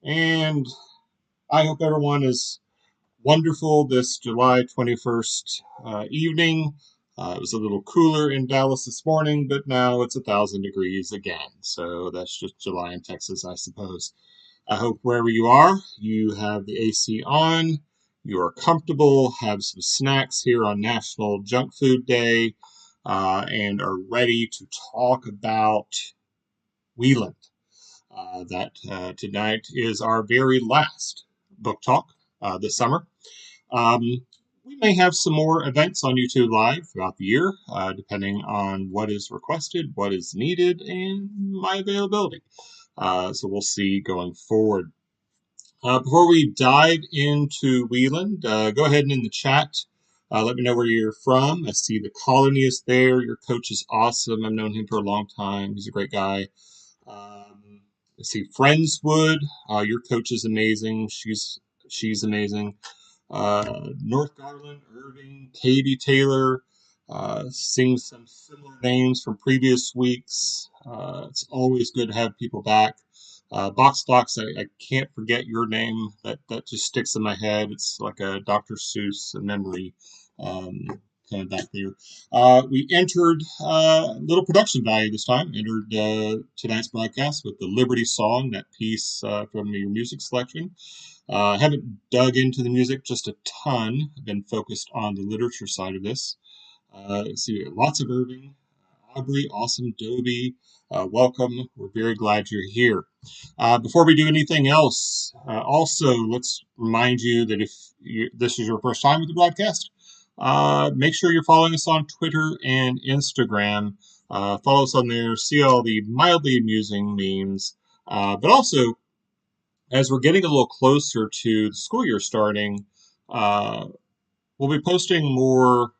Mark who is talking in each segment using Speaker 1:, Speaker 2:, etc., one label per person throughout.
Speaker 1: And I hope everyone is wonderful this July 21st evening. It was a little cooler in Dallas this morning, but now it's 1,000 degrees again. So that's just July in Texas, I suppose. I hope wherever you are, you have the AC on, you are comfortable, have some snacks here on National Junk Food Day, and are ready to talk about Wieland. That tonight is our very last book talk this summer. Um, we may have some more events on YouTube Live throughout the year, depending on what is requested, what is needed, and my availability. So we'll see going forward. Before we dive into Wieland, go ahead and in the chat, let me know where you're from. I see the colony is there. Your coach is awesome. I've known him for a long time. He's a great guy. I see Friendswood. Your coach is amazing. She's amazing. North Garland, Irving, Katie Taylor, seeing some similar names from previous weeks. It's always good to have people back. Box Blocks, I can't forget your name. That just sticks in my head. It's like a Dr. Seuss memory um, kind of back there. We entered a little production value this time. Entered tonight's broadcast with the Liberty song, that piece from your music selection. I haven't dug into the music just a ton. I've been focused on the literature side of this. Let's see, lots of Irving, Aubrey, awesome, Dobie. Welcome. We're very glad you're here. Before we do anything else, also let's remind you that if this is your first time with the broadcast, make sure you're following us on Twitter and Instagram. Follow us on there, see all the mildly amusing memes, but also as we're getting a little closer to the school year starting, uh, we'll be posting more.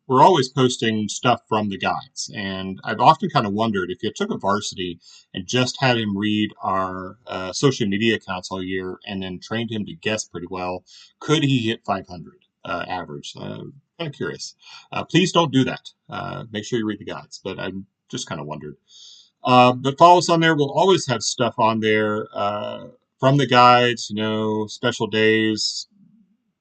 Speaker 1: We're always posting stuff from the guides, and I've often kind of wondered if you took a varsity and just had him read our social media accounts all year, and then trained him to guess pretty well, could he hit 500 average? Kind of curious. Please don't do that. Make sure you read the guides. But I just kind of wondered. But follow us on there. We'll always have stuff on there from the guides, special days,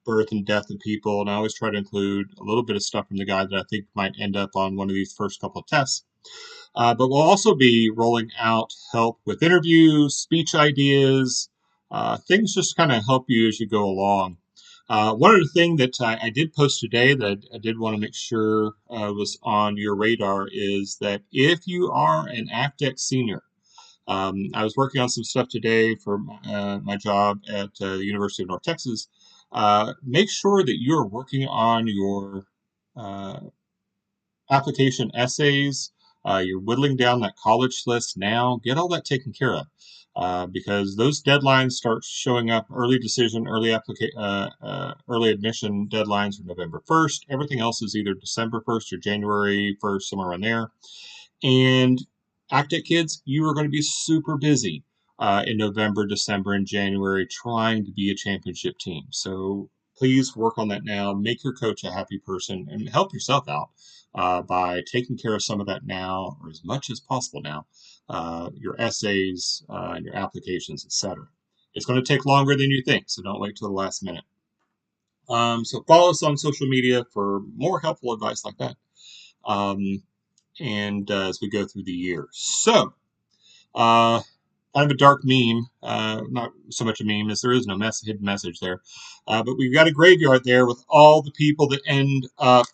Speaker 1: birth and death of people. And I always try to include a little bit of stuff from the guide that I think might end up on one of these first couple of tests. But we'll also be rolling out help with interviews, speech ideas, things just kind of help you as you go along. One other thing that I did post today that I did want to make sure was on your radar is that if you are an ACTEC senior, I was working on some stuff today for my job at the University of North Texas. Make sure that you're working on your uh, application essays. You're whittling down that college list now. Get all that taken care of. Because those deadlines start showing up. Early decision, early admission deadlines are November 1st. Everything else is either December 1st or January 1st, somewhere around there. And ACTEC kids, you are going to be super busy in November, December, and January trying to be a championship team. So please work on that now. Make your coach a happy person and help yourself out by taking care of some of that now, or as much as possible now. Your essays and your applications, etc. It's going to take longer than you think, so don't wait till the last minute. So follow us on social media for more helpful advice like that. And as we go through the year. So, kind of a dark meme, not so much a meme as there is no hidden message there, but we've got a graveyard there with all the people that end up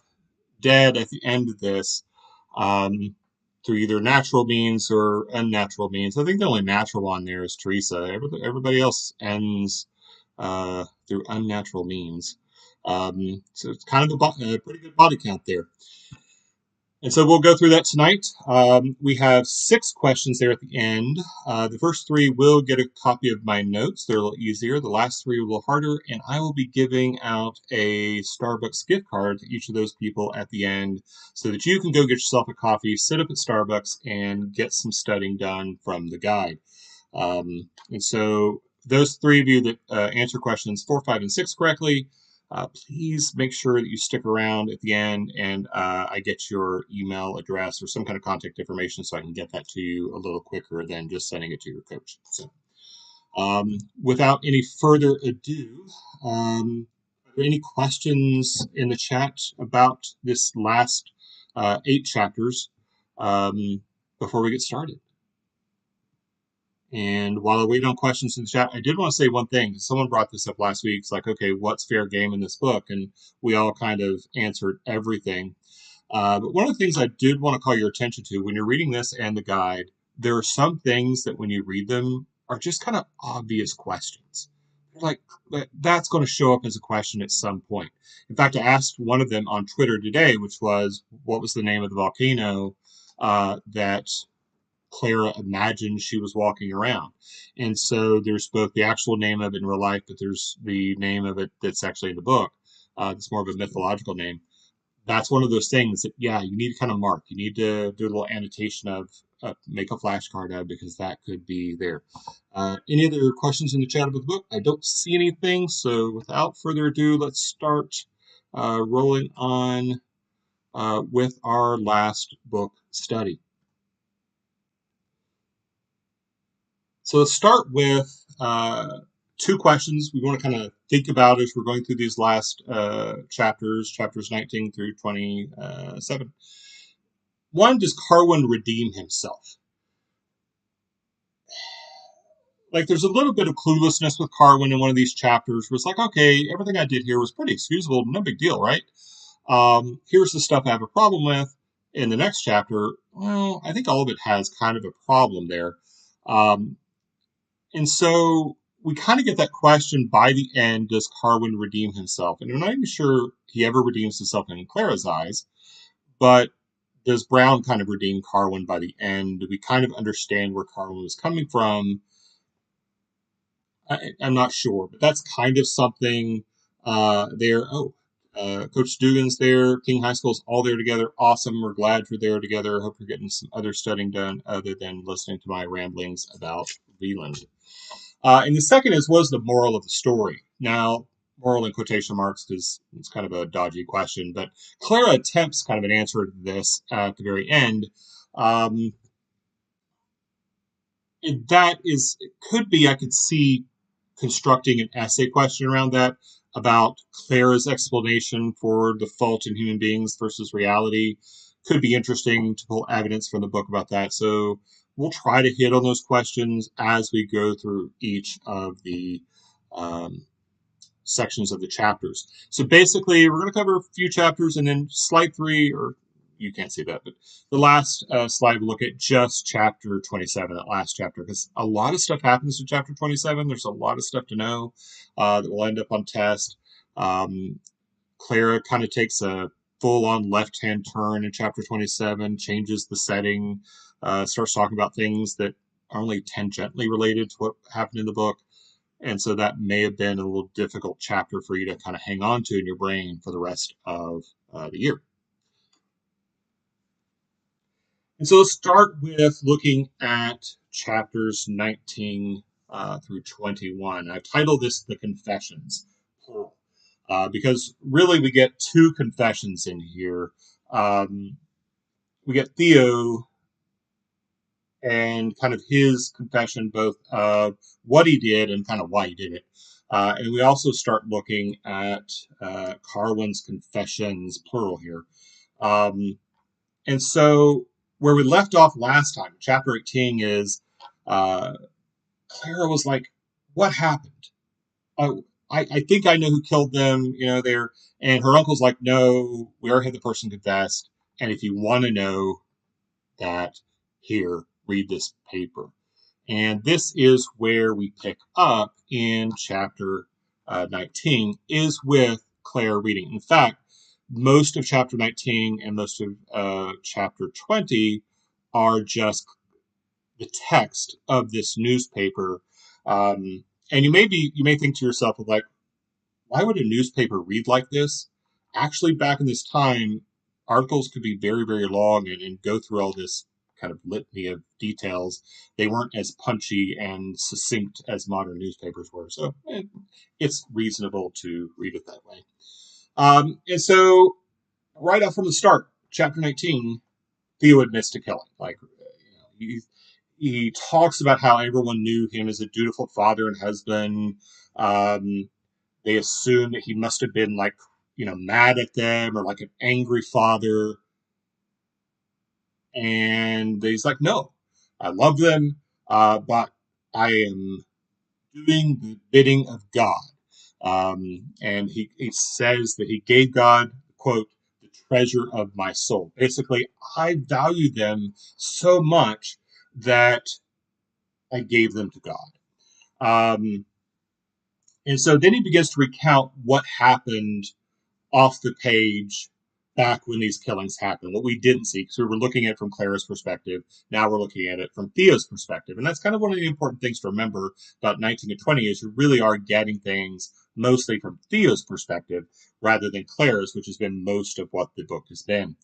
Speaker 1: dead at the end of this um, through either natural means or unnatural means. I think the only natural one there is Teresa. Everybody else ends through unnatural means. So it's kind of a pretty good body count there. And so we'll go through that tonight. We have 6 questions there at the end. The first 3 will get a copy of my notes. They're a little easier. The last 3 are a little harder. And I will be giving out a Starbucks gift card to each of those people at the end so that you can go get yourself a coffee, sit up at Starbucks, and get some studying done from the guide. And so those 3 of you that answer questions 4, 5, and 6 correctly, please make sure that you stick around at the end and I get your email address or some kind of contact information so I can get that to you a little quicker than just sending it to your coach. So, Without any further ado, are there any questions in the chat about this last 8 chapters before we get started? And while I wait on questions in the chat, I did want to say one thing. Someone brought this up last week. It's like, okay, what's fair game in this book? And we all kind of answered everything. But one of the things I did want to call your attention to when you're reading this and the guide, there are some things that when you read them are just kind of obvious questions. Like, that's going to show up as a question at some point. In fact, I asked one of them on Twitter today, which was, what was the name of the volcano that Clara imagined she was walking around? And so there's both the actual name of it in real life, but there's the name of it that's actually in the book. It's more of a mythological name. That's one of those things that, yeah, you need to kind of mark. You need to do a little annotation of, make a flashcard of, because that could be there. Any other questions in the chat about the book? I don't see anything. So without further ado, let's start rolling on with our last book study. So let's start with 2 questions we want to kind of think about as we're going through these last chapters 19 through 27. One, does Carwin redeem himself? Like, there's a little bit of cluelessness with Carwin in one of these chapters where it's like, okay, everything I did here was pretty excusable, no big deal, right? Here's the stuff I have a problem with. In the next chapter, well, I think all of it has kind of a problem there. And so we kind of get that question by the end, does Carwin redeem himself? And I'm not even sure he ever redeems himself in Clara's eyes, but does Brown kind of redeem Carwin by the end? Do we kind of understand where Carwin was coming from? I'm not sure, but that's kind of something there. Oh, Coach Dugan's there. King High School's all there together. Awesome. We're glad you're there together. Hope you're getting some other studying done other than listening to my ramblings about Wieland. And the second is, what is the moral of the story? Now, moral in quotation marks because it's kind of a dodgy question, but Clara attempts kind of an answer to this at the very end. That is, it could be, I could see constructing an essay question around that about Clara's explanation for the fault in human beings versus reality. Could be interesting to pull evidence from the book about that. So we'll try to hit on those questions as we go through each of the sections of the chapters. So basically, we're going to cover a few chapters, and then slide 3, or you can't see that, but the last slide we'll look at just chapter 27, that last chapter, because a lot of stuff happens in chapter 27. There's a lot of stuff to know that will end up on test. Clara kind of takes a full-on left-hand turn in chapter 27, changes the setting, starts talking about things that are only tangentially related to what happened in the book. And so that may have been a little difficult chapter for you to kind of hang on to in your brain for the rest of the year. And so let's start with looking at chapters 19 through 21. I've titled this The Confessions, plural, because really we get 2 confessions in here. We get Theo and kind of his confession, both of what he did and kind of why he did it. And we also start looking at Carwin's confessions, plural here. And so where we left off last time, chapter 18, is Clara was like, what happened? I think I know who killed them, there. And her uncle's like, no, we already had the person confessed. And if you want to know that, here, read this paper. And this is where we pick up in chapter 19, is with Claire reading. In fact, most of chapter 19 and most of chapter 20 are just the text of this newspaper. And you may think to yourself, like, why would a newspaper read like this? Actually, back in this time, articles could be very, very long and go through all this kind of litany of details. They weren't as punchy and succinct as modern newspapers were. So it's reasonable to read it that way. And so right off from the start, chapter 19, Theo admits to killing. Like, he talks about how everyone knew him as a dutiful father and husband. Um, they assume that he must have been like, mad at them or like an angry father. And he's like, no, I love them, but I am doing the bidding of God. And he says that he gave God, quote, the treasure of my soul. Basically, I value them so much that I gave them to God. Um, and so then he begins to recount what happened off the page back when these killings happened, what we didn't see, because we were looking at it from Clara's perspective. Now we're looking at it from Theo's perspective. And that's kind of one of the important things to remember about 19 and 20 is you really are getting things mostly from Theo's perspective rather than Clara's, which has been most of what the book has been.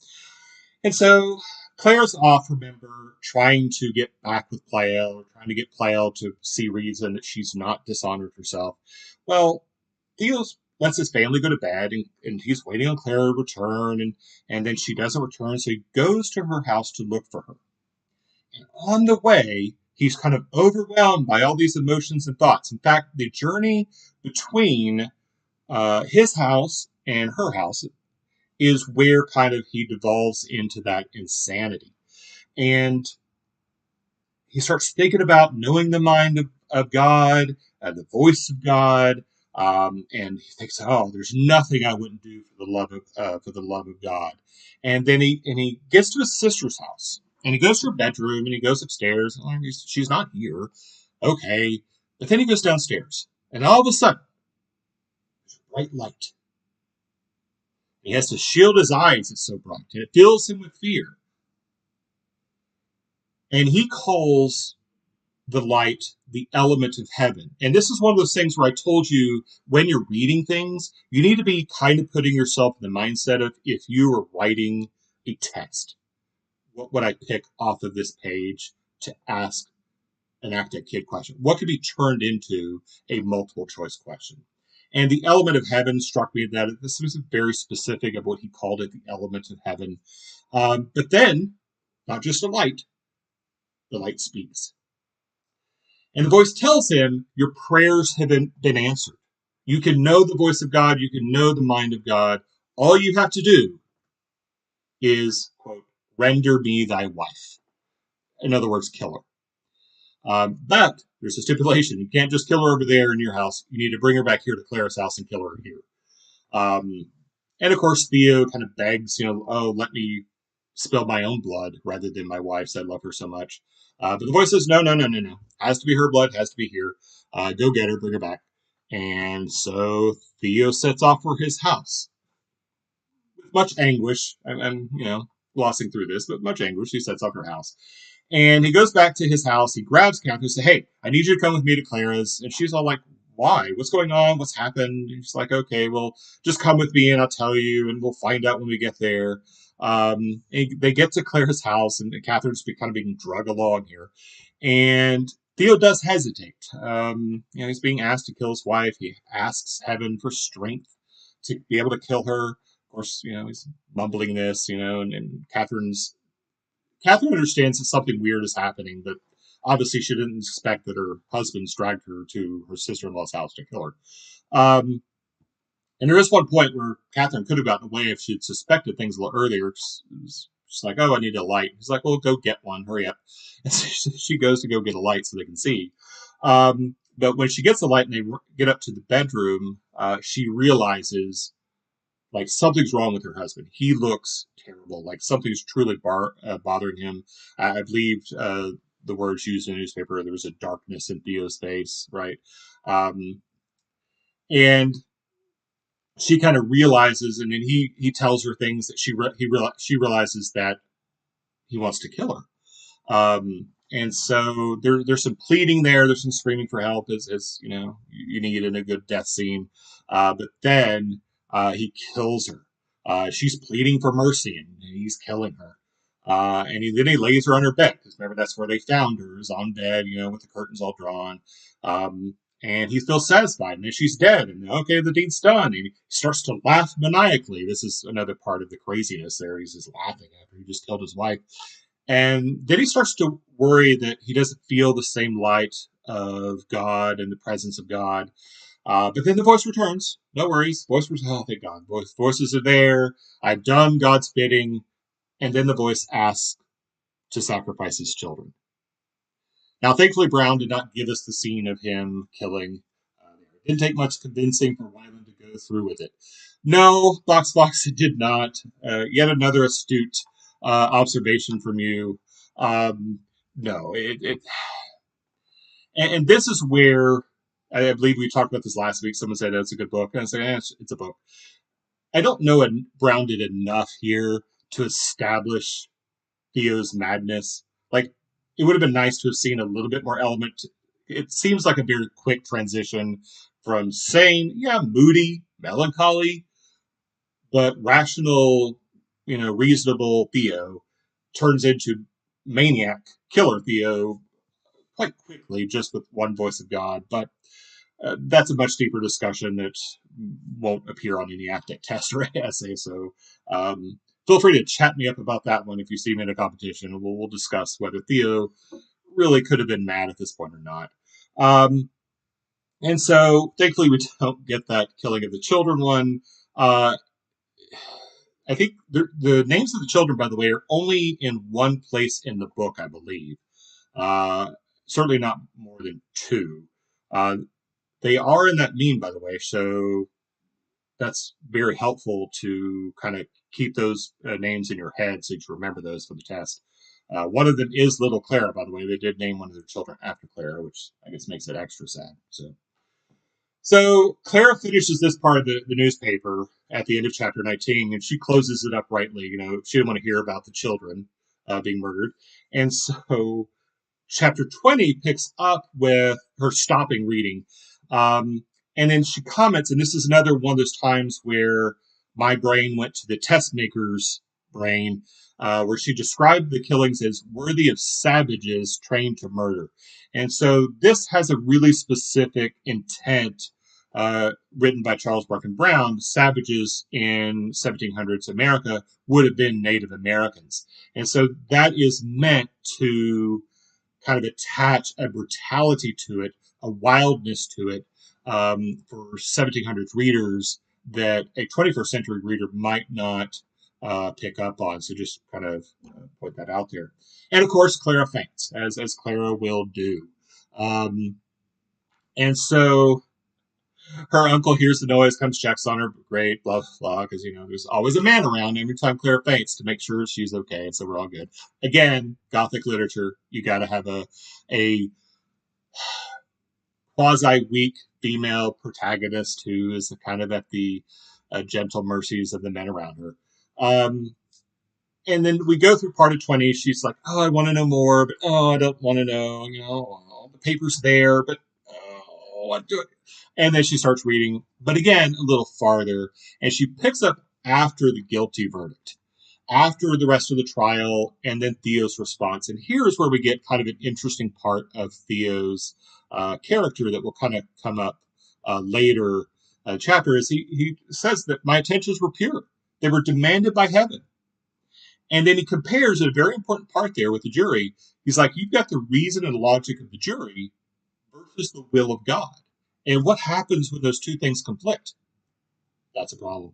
Speaker 1: And so Claire's off, remember, trying to get back with Pleo, trying to get Pleo to see reason that she's not dishonored herself. Well, Theo lets his family go to bed, and he's waiting on Claire to return, and then she doesn't return, so he goes to her house to look for her. And on the way, he's kind of overwhelmed by all these emotions and thoughts. In fact, the journey between his house and her house is where kind of he devolves into that insanity. And he starts thinking about knowing the mind of God, the voice of God, and he thinks, "Oh, there's nothing I wouldn't do for the love of God." And then he gets to his sister's house, and he goes to her bedroom, and he goes upstairs. And she's not here, okay. But then he goes downstairs, and all of a sudden, there's a bright light. He has to shield his eyes; it's so bright, and it fills him with fear. And he calls the light the element of heaven. And this is one of those things where I told you when you're reading things, you need to be kind of putting yourself in the mindset of if you were writing a text, what would I pick off of this page to ask an active kid question? What could be turned into a multiple choice question? And the element of heaven struck me that this was very specific of what he called it, the element of heaven. But then, not just a light, the light speaks. And the voice tells him, your prayers have been answered. You can know the voice of God. You can know the mind of God. All you have to do is, quote, render me thy wife. In other words, kill her. But there's a stipulation. You can't just kill her over there in your house. You need to bring her back here to Clara's house and kill her here. And of course, Theo kind of begs, oh, let me spill my own blood rather than my wife's. I love her so much. But the voice says, no, no, no, no, no. Has to be her blood, has to be here. Go get her, bring her back. And so Theo sets off for his house. With much anguish, I'm glossing through this, but much anguish, he sets off her house. And he goes back to his house. He grabs Catherine and says, hey, I need you to come with me to Clara's. And she's all like, why? What's going on? What's happened? And she's like, okay, well, just come with me and I'll tell you, and we'll find out when we get there. They get to Clara's house, and Catherine's kind of being dragged along here. And Theo does hesitate. He's being asked to kill his wife. He asks heaven for strength to be able to kill her. Of course, he's mumbling this, and Catherine understands that something weird is happening, but obviously she didn't expect that her husband's dragged her to her sister-in-law's house to kill her. And there is one point where Catherine could have gotten away if she had suspected things a little earlier. She's like, oh, I need a light. He's like, well, go get one. Hurry up. And so she goes to go get a light so they can see. But when she gets the light and they get up to the bedroom, she realizes like something's wrong with her husband. He looks terrible. Like something's truly bothering him. I believe the words used in the newspaper, there was a darkness in Theo's face, right? And she kind of realizes, and then he tells her things that she realizes that he wants to kill her. And so there's some pleading there. There's some screaming for help, as you need in a good death scene. But then he kills her. She's pleading for mercy, and he's killing her. Then he lays her on her bed, because remember that's where they found her, is on bed, with the curtains all drawn. And he feels satisfied, and then she's dead, and okay, the deed's done. And he starts to laugh maniacally. This is another part of the craziness there. He's just laughing after he just killed his wife. And then he starts to worry that he doesn't feel the same light of God and the presence of God. But then the voice returns. No worries. Voice returns. Oh, thank God. Voices are there. I've done God's bidding. And then the voice asks to sacrifice his children. Now, thankfully, Brown did not give us the scene of him killing. It didn't take much convincing for Wieland to go through with it. No, Box, it did not. Yet another astute observation from you. No, and this is where I believe we talked about this last week. Someone said it's a good book, and I said, it's a book. I don't know Brown did enough here to establish Theo's madness. Like, it would have been nice to have seen a little bit more element. It seems like a very quick transition from sane, yeah, moody, melancholy, but rational, reasonable Theo turns into maniac killer Theo quite quickly, just with one voice of God. But that's a much deeper discussion that won't appear on any acting test or essay. So feel free to chat me up about that one if you see me in a competition. We'll discuss whether Theo really could have been mad at this point or not. And so, thankfully, we don't get that killing of the children one. I think the names of the children, by the way, are only in one place in the book, I believe. Uh, Certainly not more than two. They are in that meme, by the way, so that's very helpful to kind of keep those names in your head so you remember those for the test. One of them is Little Clara, by the way. They did name one of their children after Clara, which I guess makes it extra sad. So Clara finishes this part of the newspaper at the end of chapter 19, and she closes it up rightly. She didn't want to hear about the children being murdered. And so chapter 20 picks up with her stopping reading. And then she comments, and this is another one of those times where my brain went to the test maker's brain, where she described the killings as worthy of savages trained to murder. And so this has a really specific intent, written by Charles Barkin Brown. Savages in 1700s America would have been Native Americans. And so that is meant to kind of attach a brutality to it, a wildness to it, for 1700s readers that a 21st century reader might not pick up on. So just kind of point that out there. And of course, Clara faints, as Clara will do. And so her uncle hears the noise, comes, checks on her. Great, blah, blah, because, there's always a man around every time Clara faints to make sure she's okay. And so we're all good. Again, Gothic literature, you got to have a quasi-weak female protagonist who is kind of at the gentle mercies of the men around her. And then we go through part of 20. She's like, oh, I want to know more, but I don't want to know. The paper's there, but what do it? And then she starts reading, but again, a little farther. And she picks up after the guilty verdict, after the rest of the trial, and then Theo's response. And here's where we get kind of an interesting part of Theo's character that will kind of come up later chapter. Is he says that my intentions were pure. They were demanded by heaven. And then he compares a very important part there with the jury. He's like, you've got the reason and logic of the jury versus the will of God. And what happens when those two things conflict? That's a problem.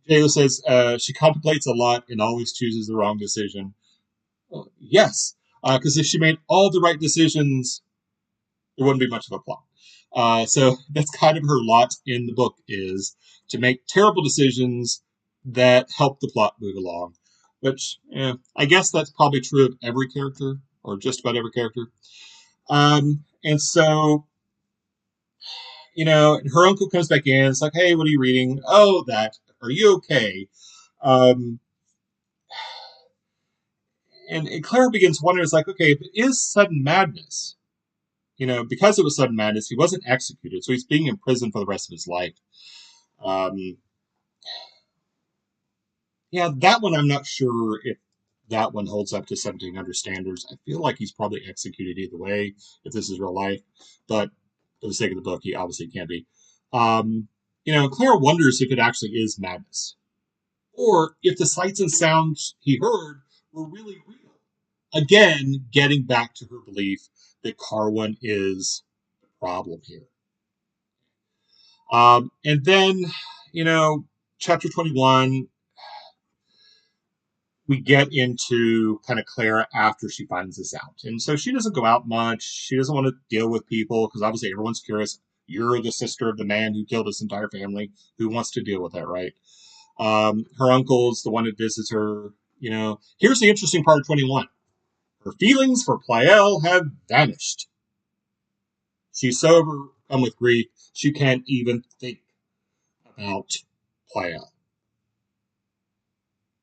Speaker 1: J.O. says she contemplates a lot and always chooses the wrong decision. Well, yes, because if she made all the right decisions, there wouldn't be much of a plot. So that's kind of her lot in the book, is to make terrible decisions that help the plot move along. Which, I guess that's probably true of every character, or just about every character. And so, her uncle comes back in. It's like, hey, what are you reading? Oh, that. Are you okay? And Clara begins wondering, it's like, okay, if it is sudden madness, because it was sudden madness, he wasn't executed, so he's being imprisoned for the rest of his life. Yeah, that one I'm not sure if that one holds up to 1700 standards. I feel like he's probably executed either way if this is real life, but for the sake of the book, he obviously can't be. Clara wonders if it actually is madness, or if the sights and sounds he heard were really real. Again, getting back to her belief that Carwin is the problem here. And then, chapter 21, we get into kind of Clara after she finds this out. And so she doesn't go out much. She doesn't want to deal with people because obviously everyone's curious. You're the sister of the man who killed his entire family. Who wants to deal with that, right? Her uncle's the one that visits her. Here's the interesting part of 21. Her feelings for Pleyel have vanished. She's so overcome with grief, she can't even think about Pleyel.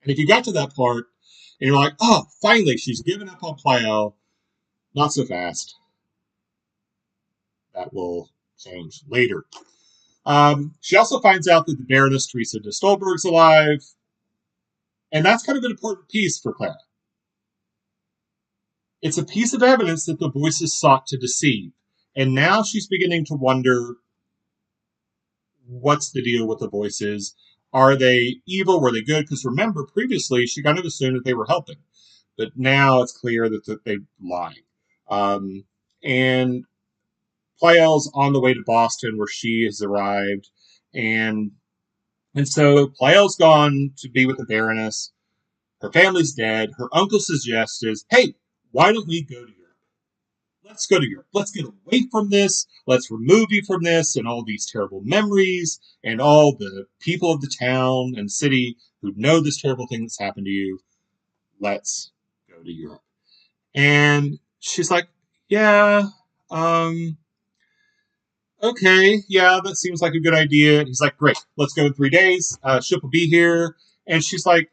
Speaker 1: And if you got to that part and you're like, oh, finally, she's given up on Pleyel, not so fast. That will change later. She also finds out that the Baroness Teresa de Stolberg's alive. And that's kind of an important piece for Clara. It's a piece of evidence that the voices sought to deceive. And now she's beginning to wonder, what's the deal with the voices? Are they evil? Were they good? Because remember, previously, she kind of assumed that they were helping. But now it's clear that they're lying. And Pleyel's on the way to Boston, where she has arrived. And so Pleyel's gone to be with the Baroness. Her family's dead. Her uncle suggests, hey, why don't we go to Europe? Let's go to Europe. Let's get away from this. Let's remove you from this and all these terrible memories and all the people of the town and city who know this terrible thing that's happened to you. Let's go to Europe. And she's like, yeah, okay, yeah, that seems like a good idea. And he's like, great, let's go in 3 days. Ship will be here. And she's like,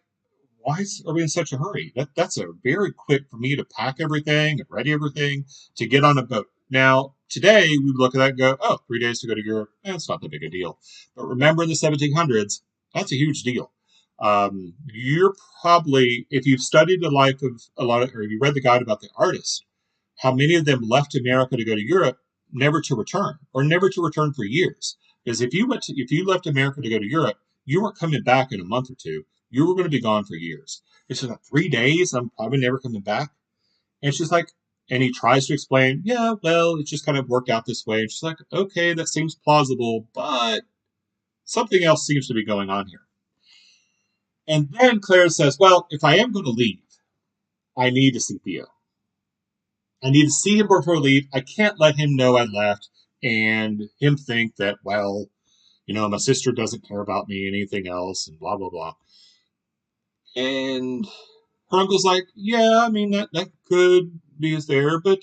Speaker 1: why are we in such a hurry? That's a very quick for me to pack everything and ready everything to get on a boat. Now, today, we look at that and go, 3 days to go to Europe, it's not that big a deal. But remember in the 1700s, that's a huge deal. You're probably, if you've studied the life of or you read the guide about the artists, how many of them left America to go to Europe, never to return, or never to return for years. Because if you left America to go to Europe, you weren't coming back in a month or two. You were going to be gone for years. It's just like 3 days. I'm probably never coming back. And she's like, and he tries to explain, yeah, well, it just kind of worked out this way. And she's like, okay, that seems plausible, but something else seems to be going on here. And then Claire says, well, if I am going to leave, I need to see Theo. I need to see him before I leave. I can't let him know I left and him think that, well, my sister doesn't care about me, anything else, and blah, blah, blah. And her uncle's like, yeah, I mean, that could be there, but,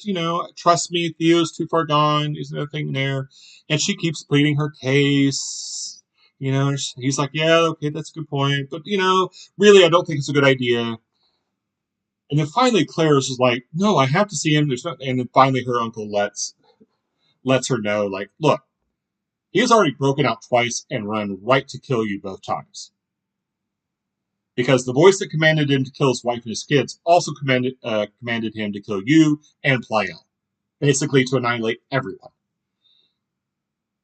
Speaker 1: trust me, Theo's too far gone. There's nothing there. And she keeps pleading her case. He's like, yeah, okay, that's a good point. But, really, I don't think it's a good idea. And then finally, Claire is just like, no, I have to see him. And then finally her uncle lets her know, like, look, he has already broken out twice and run right to kill you both times. Because the voice that commanded him to kill his wife and his kids also commanded him to kill you and Pleyel. Basically to annihilate everyone.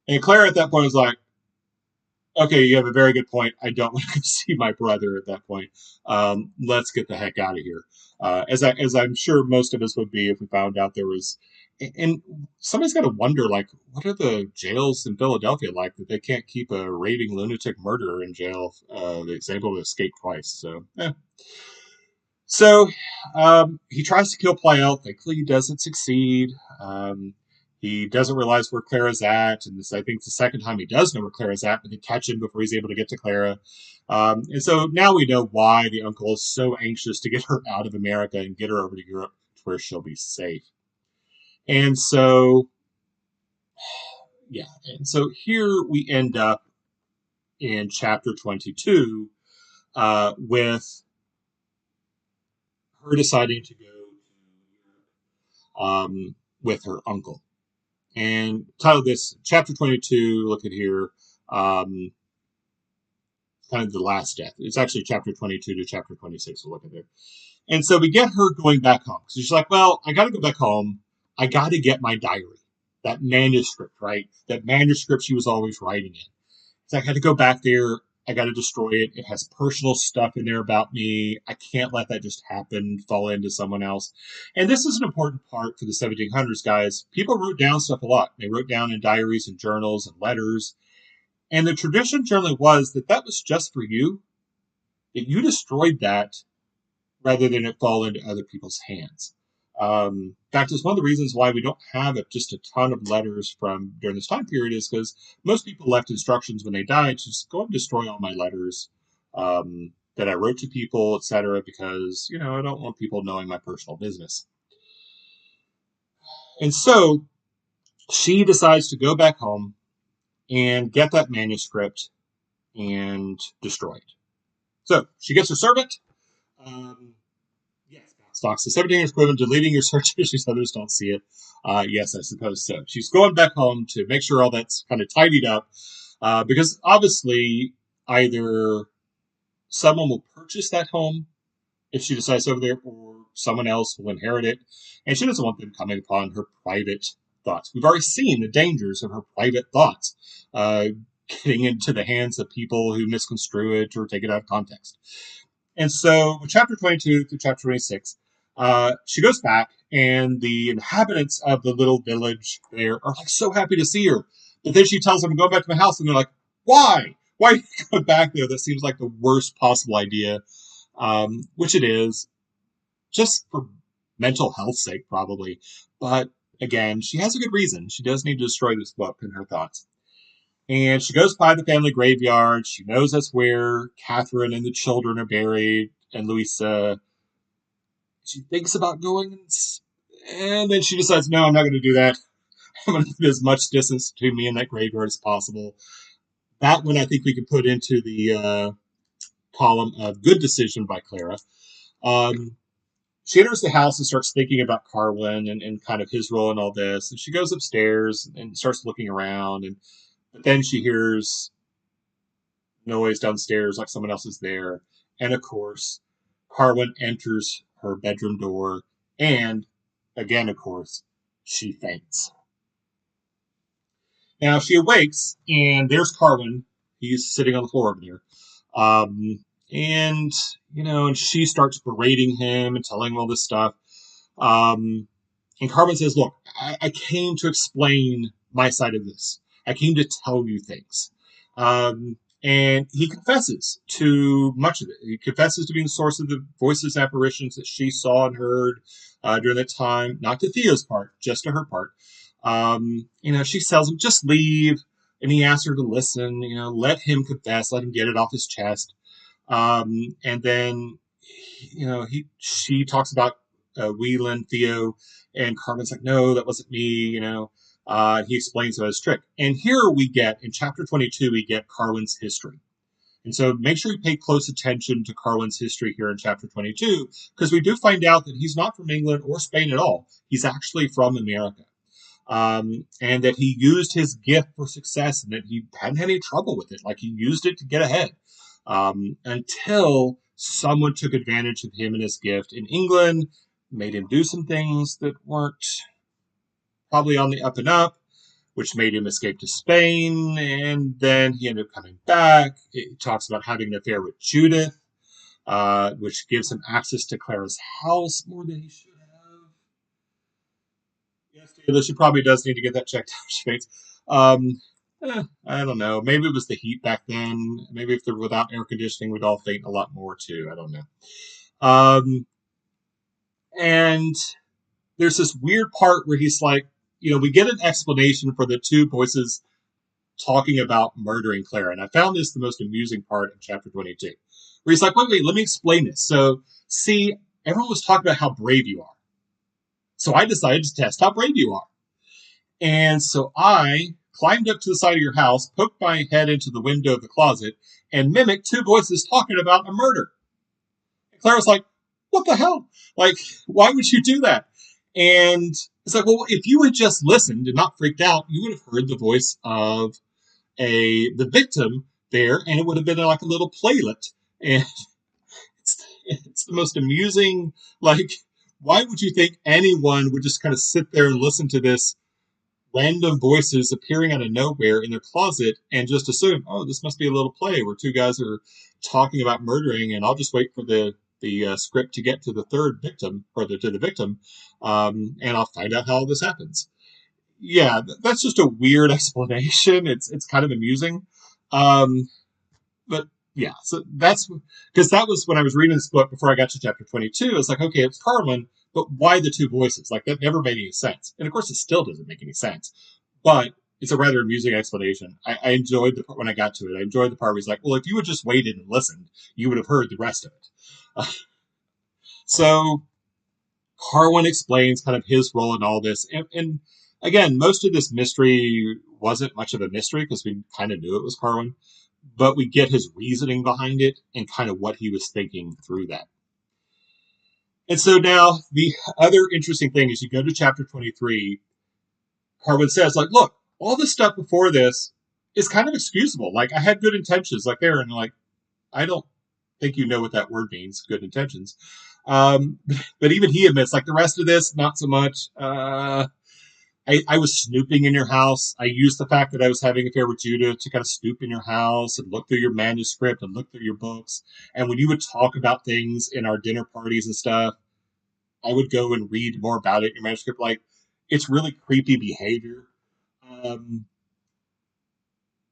Speaker 1: And Claire at that point was like, okay, you have a very good point. I don't want to see my brother at that point. Let's get the heck out of here. As I'm sure most of us would be if we found out there was. And somebody's got to wonder, like, what are the jails in Philadelphia like that they can't keep a raving lunatic murderer in jail that's able to escape twice? So he tries to kill Pleyel. Thankfully, he doesn't succeed. He doesn't realize where Clara's at, and I think it's the second time he does know where Clara's at, but they catch him before he's able to get to Clara. And so now we know why the uncle is so anxious to get her out of America and get her over to Europe to where she'll be safe. And so, yeah, and so here we end up in chapter 22 with her deciding to go to Europe with her uncle. And title this chapter 22, look at here, kind of the last death. It's actually chapter 22 to chapter 26, we'll look at there. And so we get her going back home. So she's like, well, I got to go back home. I got to get my diary, that manuscript, right? That manuscript she was always writing in. So I had to go back there. I got to destroy it. It has personal stuff in there about me. I can't let that just happen, fall into someone else. And this is an important part for the 1700s, guys. People wrote down stuff a lot. They wrote down in diaries and journals and letters. And the tradition generally was that that was just for you, that you destroyed that rather than it fall into other people's hands. In fact, it's one of the reasons why we don't have just a ton of letters from during this time period is because most people left instructions when they died to just go and destroy all my letters that I wrote to people, etc., because, I don't want people knowing my personal business. And so she decides to go back home and get that manuscript and destroy it. So she gets her servant. Yes, Stocks. The 17 equivalent to leaving your search issues so others don't see it. Yes, I suppose so. She's going back home to make sure all that's kind of tidied up because obviously either someone will purchase that home if she decides over there or someone else will inherit it. And she doesn't want them coming upon her private thoughts. We've already seen the dangers of her private thoughts getting into the hands of people who misconstrue it or take it out of context. And so, with chapter 22 through chapter 26, she goes back, and the inhabitants of the little village there are like so happy to see her. But then she tells them to go back to my house, and they're like, "Why? Why are you going back there? That seems like the worst possible idea." Which it is, just for mental health's sake, probably. But again, she has a good reason. She does need to destroy this book in her thoughts. And she goes by the family graveyard. She knows that's where Catherine and the children are buried, and Louisa. She thinks about going, and then she decides, no, I'm not going to do that. I'm going to put as much distance between me and that graveyard as possible. That one I think we can put into the column of good decision by Clara. She enters the house and starts thinking about Carwin and kind of his role in all this. And she goes upstairs and starts looking around. But then she hears noise downstairs, like someone else is there. And of course, Carwin enters her bedroom door. And again, of course, she faints. Now she awakes, and there's Carwin. He's sitting on the floor over there. And she starts berating him and telling him all this stuff. And Carwin says, look, I came to explain my side of this. I came to tell you things. And he confesses to much of it. He confesses to being the source of the voices and apparitions that she saw and heard during that time. Not to Theo's part, just to her part. She tells him, just leave. And he asks her to listen, let him confess, let him get it off his chest. And then, she talks about Wieland, Theo, and Carmen's like, no, that wasn't me, he explains about his trick. And here we get, in chapter 22, we get Carwin's history. And so make sure you pay close attention to Carwin's history here in chapter 22, because we do find out that he's not from England or Spain at all. He's actually from America. And that he used his gift for success and that he hadn't had any trouble with it. Like he used it to get ahead. Until someone took advantage of him and his gift in England, made him do some things that weren't probably on the up and up, which made him escape to Spain, and then he ended up coming back. It talks about having an affair with Judith, which gives him access to Clara's house more than he should have. Yes, Taylor, she probably does need to get that checked out. She thinks. I don't know. Maybe it was the heat back then. Maybe if they're without air conditioning, we'd all faint a lot more too. I don't know. And there's this weird part where he's like, we get an explanation for the two voices talking about murdering Clara. And I found this the most amusing part in chapter 22, where he's like, wait, let me explain this. So, see, everyone was talking about how brave you are. So I decided to test how brave you are. And so I climbed up to the side of your house, poked my head into the window of the closet, and mimicked two voices talking about a murder. And Clara's like, what the hell? Like, why would you do that? And it's like, well, if you had just listened and not freaked out, you would have heard the voice of the victim there, and it would have been like a little playlet. And it's the most amusing, like, why would you think anyone would just kind of sit there and listen to this random voices appearing out of nowhere in their closet and just assume, oh, this must be a little play where two guys are talking about murdering, and I'll just wait for the script to get to the third victim or to the victim, and I'll find out how this happens. Yeah, that's just a weird explanation. It's kind of amusing, but yeah. So that's because that was when I was reading this book before I got to chapter 22. It's like, okay, it's Carmen, but why the two voices? Like that never made any sense, and of course, it still doesn't make any sense. But it's a rather amusing explanation. I enjoyed the part when I got to it. I enjoyed the part where he's like, well, if you had just waited and listened, you would have heard the rest of it. So Carwin explains kind of his role in all this. And again, most of this mystery wasn't much of a mystery because we kind of knew it was Carwin, but we get his reasoning behind it and kind of what he was thinking through that. And so now the other interesting thing is you go to chapter 23, Carwin says, like, look, all the stuff before this is kind of excusable. Like, I had good intentions, like there, and like, I don't think you know what that word means, good intentions. Um, but even he admits, like, the rest of this, not so much. I was snooping in your house. I used the fact that I was having an affair with Judah to kind of snoop in your house and look through your manuscript and look through your books. And when you would talk about things in our dinner parties and stuff, I would go and read more about it in your manuscript. Like, it's really creepy behavior. Um,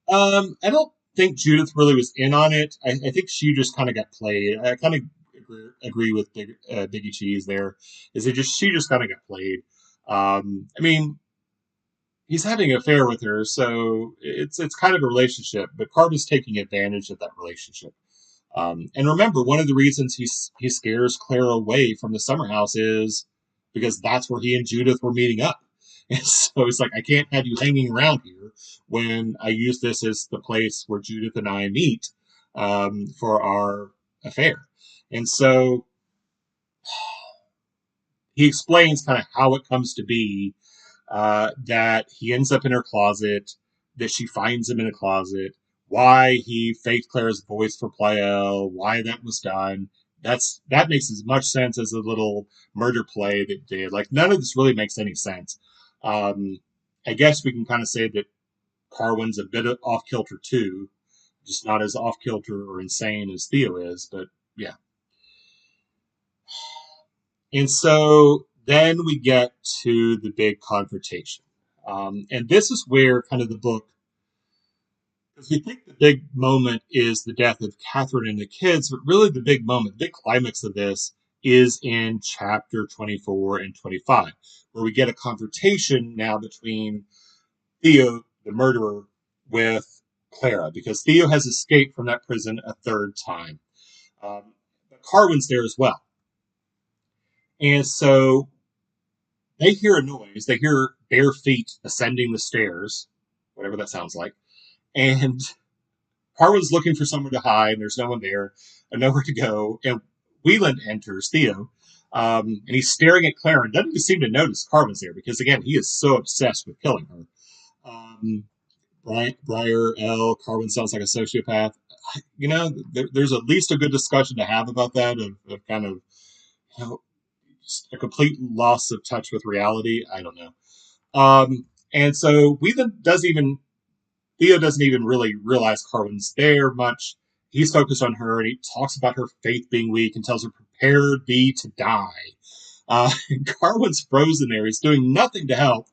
Speaker 1: I don't think Judith really was in on it. I think she just kind of got played. I kind of agree with Biggie Cheese there. Is it just she just kind of got played? I mean, he's having an affair with her, so it's kind of a relationship. But Carter's taking advantage of that relationship. And remember, one of the reasons he scares Clara away from the summer house is because that's where he and Judith were meeting up. And so it's like, I can't have you hanging around here when I use this as the place where Judith and I meet for our affair. And so he explains kind of how it comes to be that he ends up in her closet, that she finds him in a closet, why he faked Claire's voice for Pleyel, why that was done. That makes as much sense as a little murder play that did. Like none of this really makes any sense. Um, I guess we can kind of say that Carwin's a bit off kilter too, just not as off kilter or insane as Theo is. But yeah, and so then we get to the big confrontation. And this is where kind of the book, because we think the big moment is the death of Catherine and the kids, but really the big moment, the big climax of this is in chapter 24 and 25, where we get a confrontation now between Theo, the murderer, with Clara, because Theo has escaped from that prison a third time. But Carwin's there as well. And so they hear a noise. They hear bare feet ascending the stairs, whatever that sounds like. And Carwin's looking for somewhere to hide, and there's no one there, and nowhere to go. And Wieland enters, Theo, and he's staring at Clara and doesn't even seem to notice Carwin's there because, again, he is so obsessed with killing her. Briar L. Carwin sounds like a sociopath. You know, there's at least a good discussion to have about that of kind of, you know, a complete loss of touch with reality. I don't know. And so Theo doesn't even really realize Carwin's there much. He's focused on her and he talks about her faith being weak and tells her, prepare thee to die. And Carwin's frozen there. He's doing nothing to help.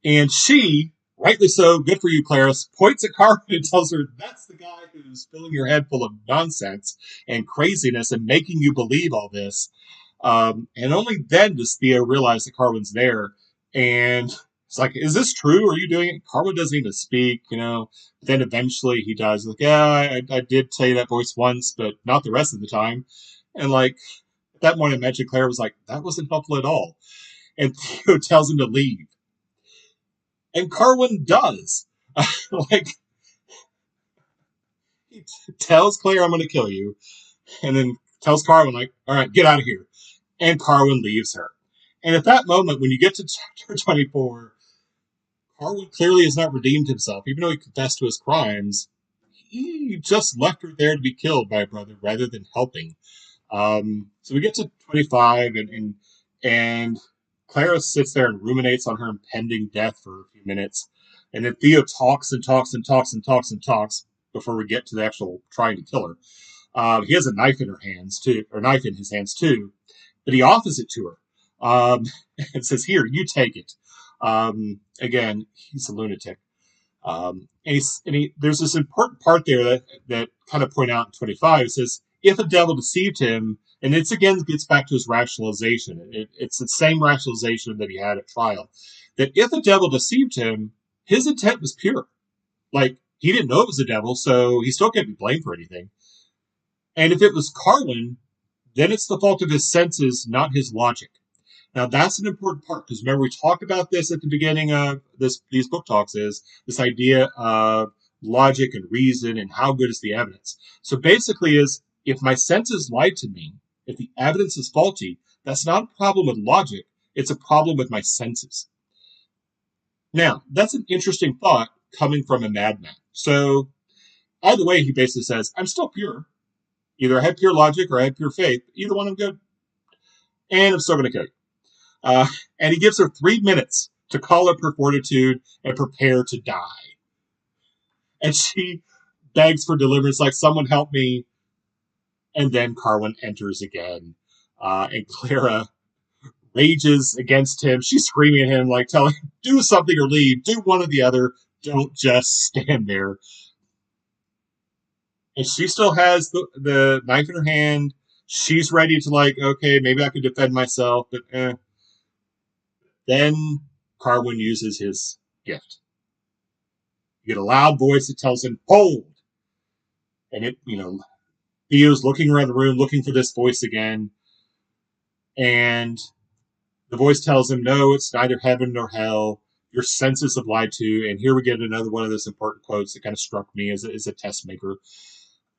Speaker 1: And she, rightly so, good for you, Clarice, points at Carwin and tells her, that's the guy who's filling your head full of nonsense and craziness and making you believe all this. And only then does Theo realize that Carwin's there. And it's like, is this true? Are you doing it? Carwin doesn't even speak, you know. But then eventually he does. Like, yeah, I did say that voice once, but not the rest of the time. And like, at that point I mentioned, Claire was like, that wasn't helpful at all. And Theo tells him to leave. And Carwin does. Like, he tells Claire, I'm going to kill you. And then tells Carwin, like, all right, get out of here. And Carwin leaves her. And at that moment, when you get to chapter 24, Carwin clearly has not redeemed himself. Even though he confessed to his crimes, he just left her there to be killed by a brother rather than helping. So we get to 25, and Clara sits there and ruminates on her impending death for a few minutes, and then Theo talks and talks and talks and talks and talks before we get to the actual trying to kill her. He has a knife in her hands too, or knife in his hands too, but he offers it to her and says, "Here, you take it." Again, he's a lunatic. There's this important part there that kind of point out in 25. It says, if a devil deceived him, and it's again gets back to his rationalization. It's the same rationalization that he had at trial. That if a devil deceived him, his intent was pure. Like, he didn't know it was a devil, so he still can't be blamed for anything. And if it was Carwin, then it's the fault of his senses, not his logic. Now that's an important part because remember we talked about this at the beginning of these book talks is this idea of logic and reason and how good is the evidence. So basically is if my senses lie to me, if the evidence is faulty, that's not a problem with logic, it's a problem with my senses. Now, that's an interesting thought coming from a madman. So either way, he basically says, I'm still pure. Either I have pure logic or I have pure faith. Either one I'm good. And I'm still going to kill you. Uh, and he gives her 3 minutes to call up her fortitude and prepare to die. And she begs for deliverance, like, someone help me. And then Carwin enters again. And Clara rages against him. She's screaming at him, like, telling him, do something or leave. Do one or the other. Don't just stand there. And she still has the knife in her hand. She's ready to, like, okay, maybe I can defend myself, but Then Carwin uses his gift. You get a loud voice that tells him, hold! And Theo's looking around the room, looking for this voice again. And the voice tells him, no, it's neither heaven nor hell. Your senses have lied to you. And here we get another one of those important quotes that kind of struck me as a test maker.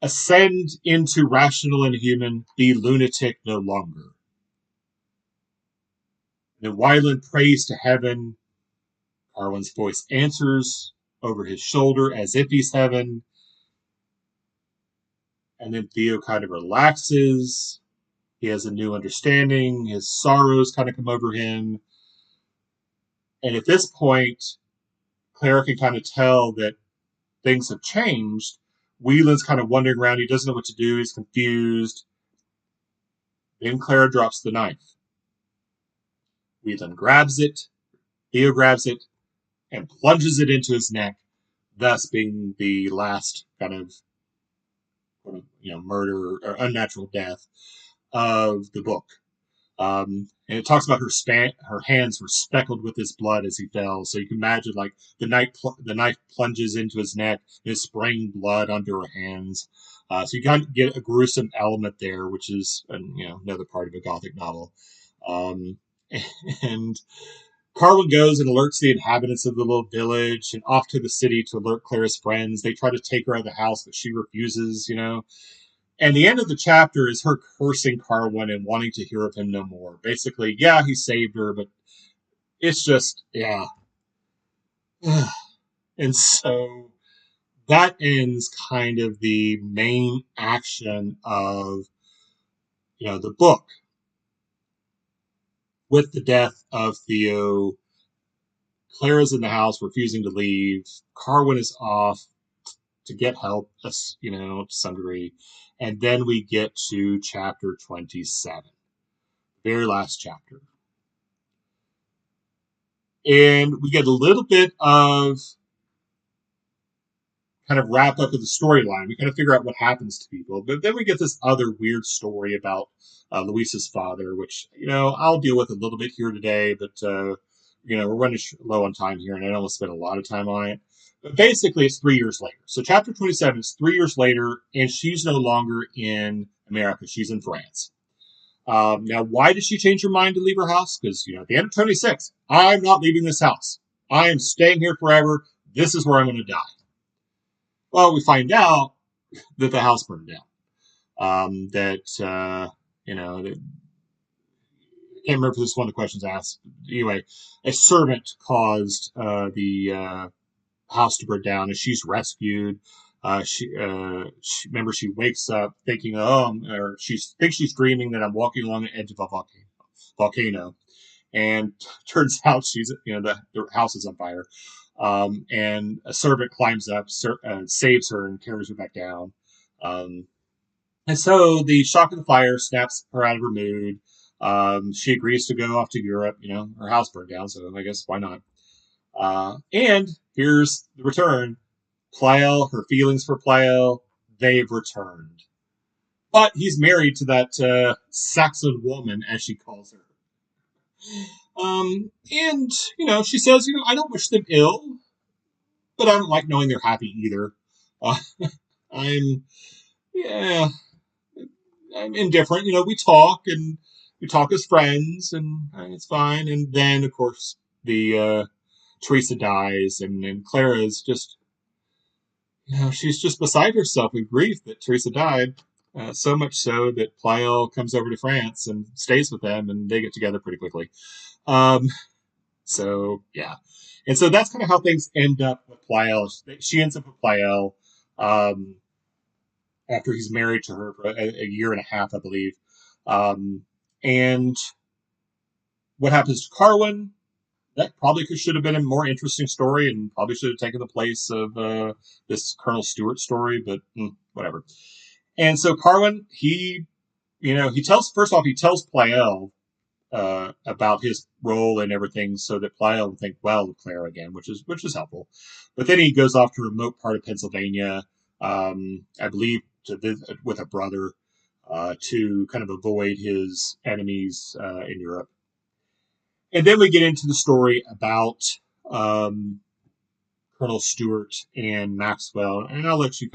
Speaker 1: Ascend into rational and human, be lunatic no longer. And then Wieland prays to heaven. Carwin's voice answers over his shoulder as if he's heaven. And then Theo kind of relaxes. He has a new understanding. His sorrows kind of come over him. And at this point, Clara can kind of tell that things have changed. Wieland's kind of wandering around. He doesn't know what to do. He's confused. Then Clara drops the knife. Wieland grabs it. Theo grabs it and plunges it into his neck, thus being the last kind of murder or unnatural death of the book. And it talks about her hands were speckled with his blood as he fell. So you can imagine, like, the knife plunges into his neck and is spraying blood onto her hands. So you kind of get a gruesome element there, which is another part of a Gothic novel. And Carwin goes and alerts the inhabitants of the little village and off to the city to alert Clara's friends. They try to take her out of the house, but she refuses, And the end of the chapter is her cursing Carwin and wanting to hear of him no more. Basically, yeah, he saved her, but it's just, yeah. And so that ends kind of the main action of, the book. With the death of Theo, Clara's in the house refusing to leave. Carwin is off to get help, to some degree. And then we get to chapter 27. Very last chapter. And we get a little bit of kind of wrap up of the storyline. We kind of figure out what happens to people. But then we get this other weird story about Luisa's father, which, I'll deal with a little bit here today. But, we're running low on time here, and I don't want to spend a lot of time on it. But basically, it's 3 years later. So chapter 27 is 3 years later, and she's no longer in America. She's in France. Now, why did she change her mind to leave her house? Because, at the end of 26, I'm not leaving this house. I am staying here forever. This is where I'm going to die. Well, we find out that the house burned down. That I can't remember if this is one of the questions asked. Anyway, a servant caused the house to burn down, and she's rescued. She wakes up thinking, or she thinks she's dreaming that I'm walking along the edge of a volcano. and turns out she's, the house is on fire. And a servant climbs up, saves her, and carries her back down. Um, and so the shock of the fire snaps her out of her mood. She agrees to go off to Europe. Her house burned down, so I guess why not? And here's the return. Pleyel, her feelings for Pleyel, they've returned. But he's married to that Saxon woman, as she calls her. And, she says, I don't wish them ill, but I don't like knowing they're happy either. Uh, I'm, yeah, I'm indifferent. We talk as friends, and it's fine. And then, of course, the Teresa dies, and Clara is just, she's just beside herself with grief that Teresa died. So much so that Pleyel comes over to France and stays with them, and they get together pretty quickly. Um, so yeah, and so that's kind of how things end up with Pleyel. She ends up with Pleyel um, after he's married to her for a year and a half, I believe. Um, and what happens to Carwin? That probably should have been a more interesting story, and probably should have taken the place of this Colonel Stewart story. But whatever. And so Carwin, he tells Pleyel about his role and everything, so that Pleyel will think well of Claire again, which is helpful. But then he goes off to a remote part of Pennsylvania, I believe, to visit with a brother to kind of avoid his enemies in Europe. And then we get into the story about um, Colonel Stewart and Maxwell, and I'll let you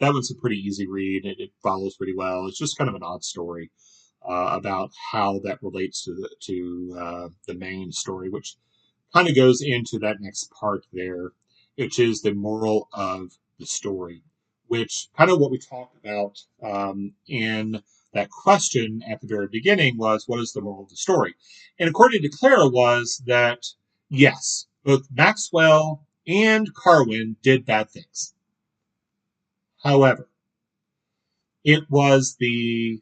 Speaker 1: that one's a pretty easy read. It follows pretty well. It's just kind of an odd story about how that relates to the main story, which kind of goes into that next part there, which is the moral of the story, which kind of what we talked about in that question at the very beginning was, what is the moral of the story? And according to Clara was that, yes, both Maxwell and Carwin did bad things. However, it was the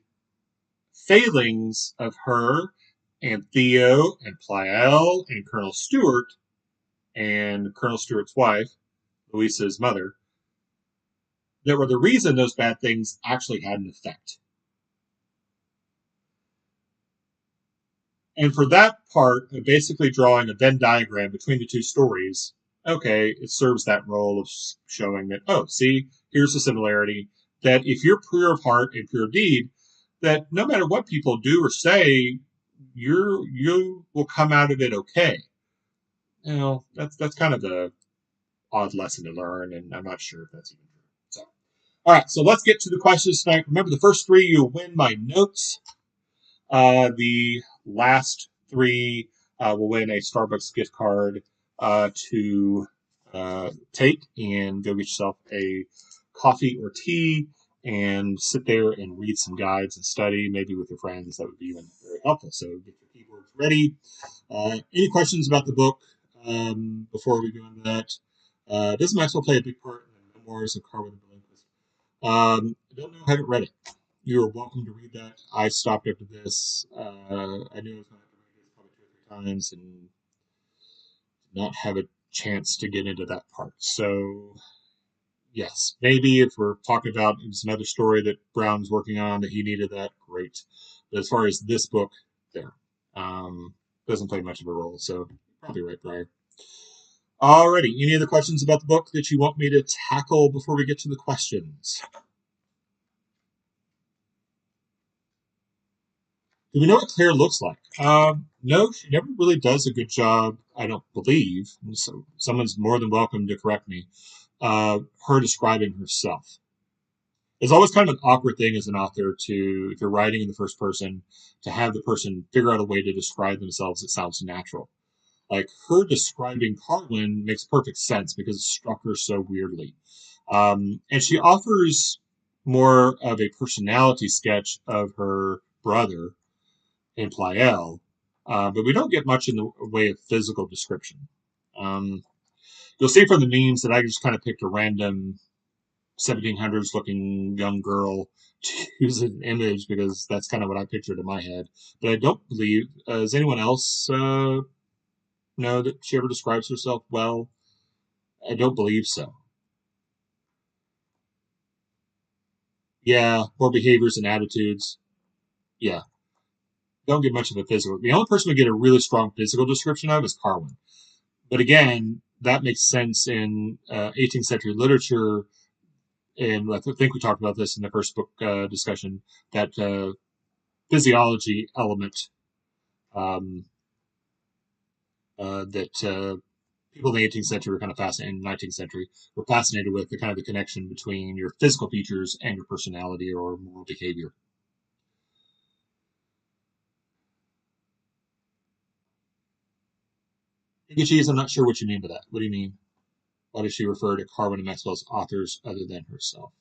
Speaker 1: failings of her and Theo and Pleyel and Colonel Stewart and Colonel Stewart's wife, Louisa's mother, that were the reason those bad things actually had an effect. And for that part, basically drawing a Venn diagram between the two stories, okay, it serves that role of showing that, oh, see, here's the similarity, that if you're pure of heart and pure of deed, that no matter what people do or say, you will come out of it okay. That's kind of a odd lesson to learn, and I'm not sure if that's even true. So, all right, so let's get to the questions tonight. Remember, the first three you'll win my notes. The last three will win a Starbucks gift card to take and go get yourself a coffee or tea and sit there and read some guides and study, maybe with your friends. That would be even very helpful. So get your keyboards ready. Any questions about the book before we go into that? Does Maxwell play a big part in the memoirs of Carwin the Delinquent? I don't know. I haven't read it. You're welcome to read that. I stopped after this. I knew I was going to have to read this probably 2 or 3 times and not have a chance to get into that part. So, yes, maybe if we're talking about it's another story that Brown's working on that he needed that, great. But as far as this book, there. Doesn't play much of a role. So, probably right, Briar. Alrighty, any other questions about the book that you want me to tackle before we get to the questions? Do we know what Claire looks like? No, she never really does a good job, I don't believe. So someone's more than welcome to correct me. Her describing herself. It's always kind of an awkward thing as an author to, if you're writing in the first person, to have the person figure out a way to describe themselves that sounds natural. Like her describing Carwin makes perfect sense because it struck her so weirdly. And she offers more of a personality sketch of her brother in Pleyel, but we don't get much in the way of physical description. You'll see from the memes that I just kind of picked a random 1700s looking young girl to use an image because that's kind of what I pictured in my head. But I don't believe, does anyone else know that she ever describes herself well? I don't believe so. Yeah, poor behaviors and attitudes. Yeah, don't get much of a physical. The only person we get a really strong physical description of is Carwin. But again, that makes sense in 18th century literature. And I think we talked about this in the first book discussion, that physiology element um, that people in the 18th century were kind of fascinated, in the 19th century, were fascinated with the kind of the connection between your physical features and your personality or moral behavior. Cheese, I'm not sure what you mean by that. What do you mean? Why does she refer to Carwin and Maxwell's authors other than herself?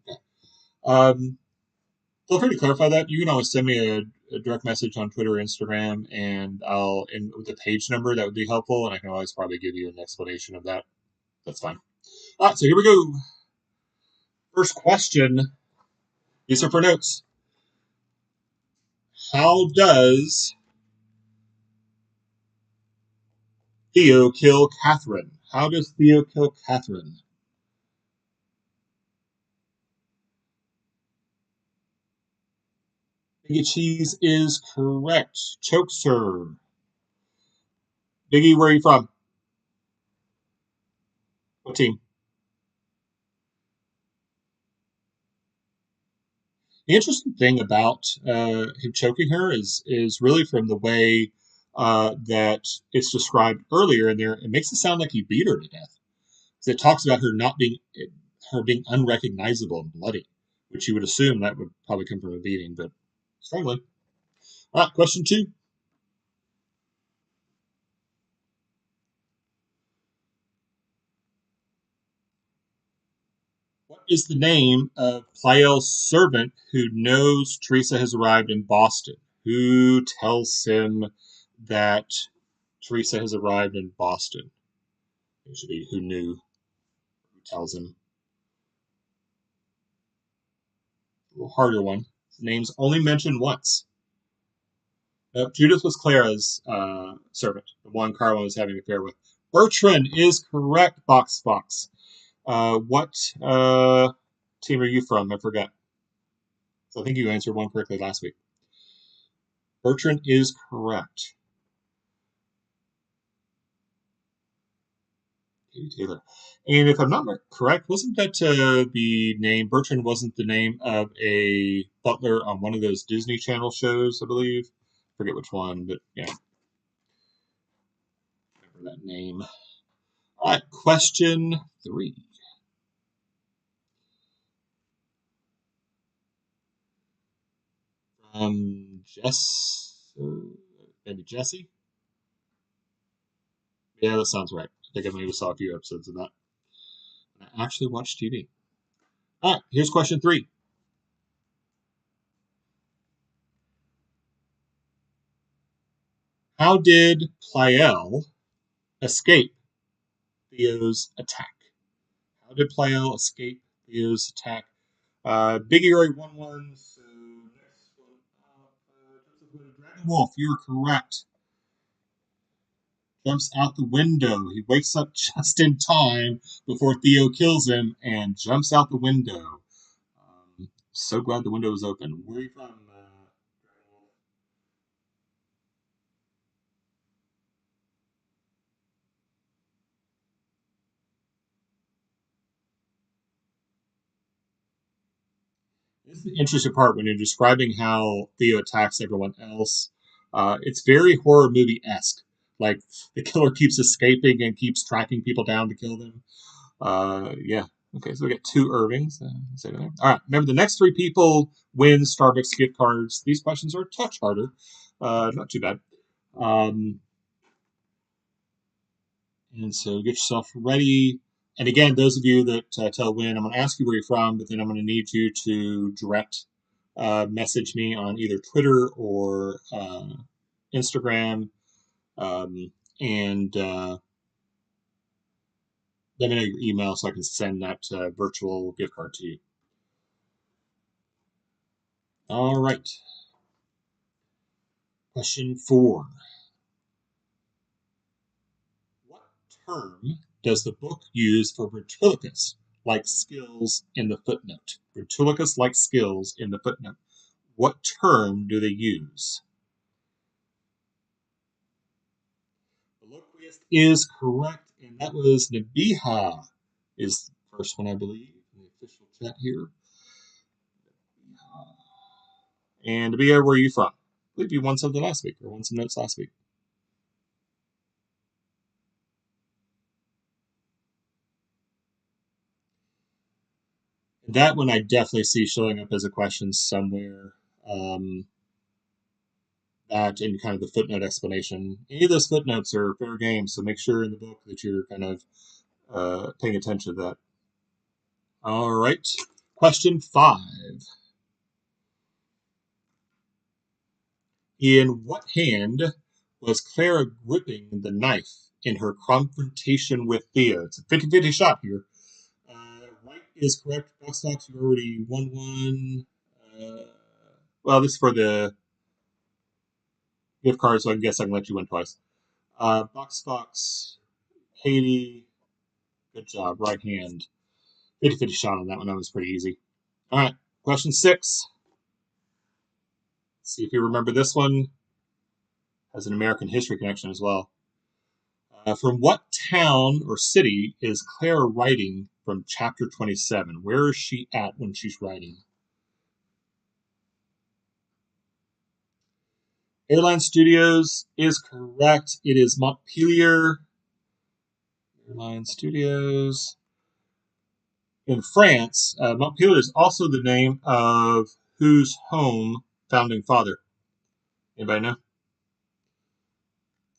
Speaker 1: Okay. Feel free to clarify that. You can always send me a direct message on Twitter or Instagram, and I'll, and with the page number, that would be helpful, and I can always probably give you an explanation of that. That's fine. All right, so here we go. First question. These are for notes. How does Theo kill Catherine? How does Theo kill Catherine? Biggie Cheese is correct. Chokes her. Biggie, where are you from? What team? The interesting thing about him choking her is really from the way that it's described earlier in there. It makes it sound like he beat her to death. So it talks about her being unrecognizable and bloody, which you would assume that would probably come from a beating, but strongly. All right, question two. What is the name of Pleyel's servant who knows Teresa has arrived in Boston? Who tells him that Teresa has arrived in Boston? It should be who knew, who tells him. A little harder one. Name's only mentioned once. Judith was Clara's servant, the one Carwin was having an affair with. Bertrand is correct, Box Fox. What team are you from? I forgot. So I think you answered one correctly last week. Bertrand is correct. Katie Taylor. And if I'm not correct, wasn't that the name? Bertrand wasn't the name of a butler on one of those Disney Channel shows, I believe. Forget which one, but yeah, remember that name. All right, question three. Maybe Jesse? Yeah, that sounds right. I think I maybe saw a few episodes of that. I actually watched TV. All right, here's question three. How did Pleyel escape Theo's attack? How did Pleyel escape Theo's attack? Biggie already won one, so next one up, Dragon Wolf, you're correct. Jumps out the window. He wakes up just in time before Theo kills him and jumps out the window. So glad the window was open. Where are you from, Dragon Wolf? This is the interesting part when you're describing how Theo attacks everyone else. It's very horror movie esque. Like the killer keeps escaping and keeps tracking people down to kill them. Yeah. Okay, so we got two Irvings. All right. Remember, the next three people win Starbucks gift cards. These questions are a touch harder. Not too bad. Um, and so get yourself ready. And again, those of you that tell Win, I'm going to ask you where you're from, but then I'm going to need you to direct message me on either Twitter or Instagram, and let me know your email so I can send that virtual gift card to you. All right. Question 4. What term does the book use for Vertilicus like skills in the footnote? Vertilicus like skills in the footnote. What term do they use? Colloquiist is correct, and that was Nabiha is the first one, I believe, in the official chat here. And Nabiha, where are you from? I believe you won something last week, or won some notes last week. That one I definitely see showing up as a question somewhere. That and kind of the footnote explanation. Any of those footnotes are fair game, so make sure in the book that you're kind of paying attention to that. All right. Question 5. In what hand was Clara gripping the knife in her confrontation with Theo? It's a 50-50 shot here. Right is correct. Box Fox, you already won one. Well, this is for the gift card, so I guess I can let you win twice. Box Fox, Katie, good job. Right hand. 50-50 shot on that one. That was pretty easy. All right. Question 6. See if you remember this one. Has an American history connection as well. From what town or city is Clara writing from chapter 27? Where is she at when she's writing? Airline Studios is correct. It is Montpellier. Airline Studios. In France, Montpellier is also the name of whose home founding father? Anybody know?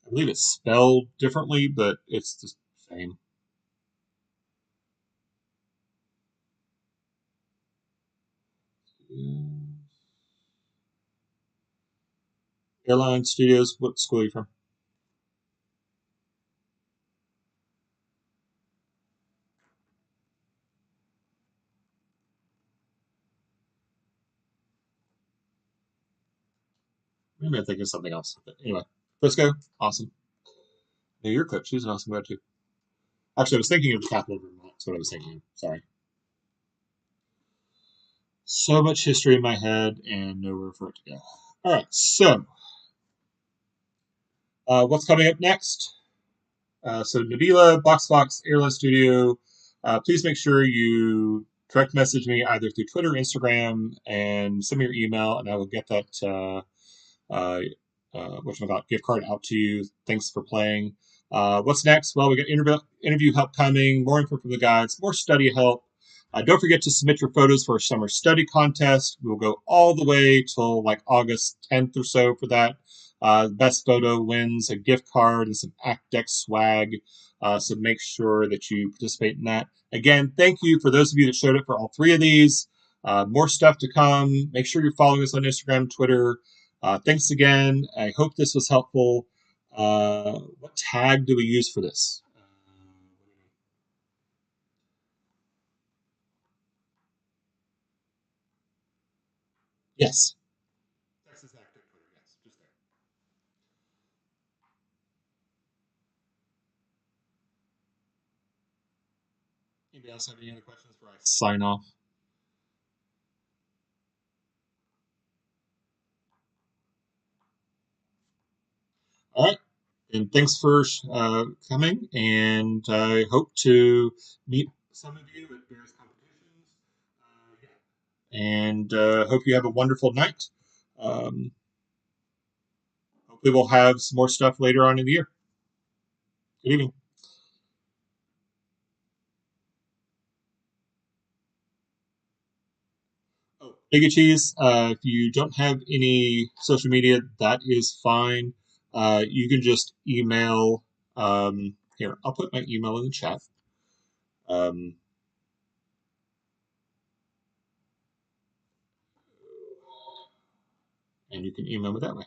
Speaker 1: I believe it's spelled differently, but it's the same. Airline Studios, what school are you from? Maybe I'm thinking of something else. But anyway, Frisco, awesome. Yeah, you're coach. She's an awesome guy too. Actually, I was thinking of the capital of Vermont. That's what I was thinking of. Sorry. So much history in my head and nowhere for it to go. All right, so what's coming up next? So Nabila, Box Fox, Airline Studio. Please make sure you direct message me either through Twitter, Instagram, and send me your email, and I will get that gift card out to you. Thanks for playing. What's next? Well, we got interview help coming, more info from the guides, more study help. Don't forget to submit your photos for our summer study contest. We'll go all the way till like August 10th or so for that. Best photo wins a gift card and some Act Deck swag. So make sure that you participate in that. Again, thank you for those of you that showed up for all 3 of these. More stuff to come. Make sure you're following us on Instagram, Twitter. Thanks again. I hope this was helpful. What tag do we use for this? Yes. Texas Active Twitter. Yes, just there. Anybody else have any other questions before I sign off? All right. And thanks for coming. And I hope to meet some of you at various competitions. And hope you have a wonderful night. Um, Hopefully, we'll have some more stuff later on in the year. Good evening. Oh, Big Cheese, if you don't have any social media, that is fine. You can just email. Here, I'll put my email in the chat. Um, and you can email me that way.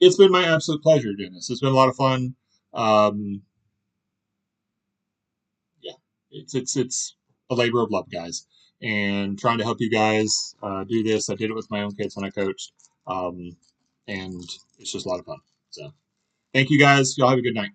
Speaker 1: It's been my absolute pleasure doing this. It's been a lot of fun. Um, yeah, it's a labor of love, guys, and trying to help you guys do this. I did it with my own kids when I coached, and it's just a lot of fun. So, thank you guys. Y'all have a good night.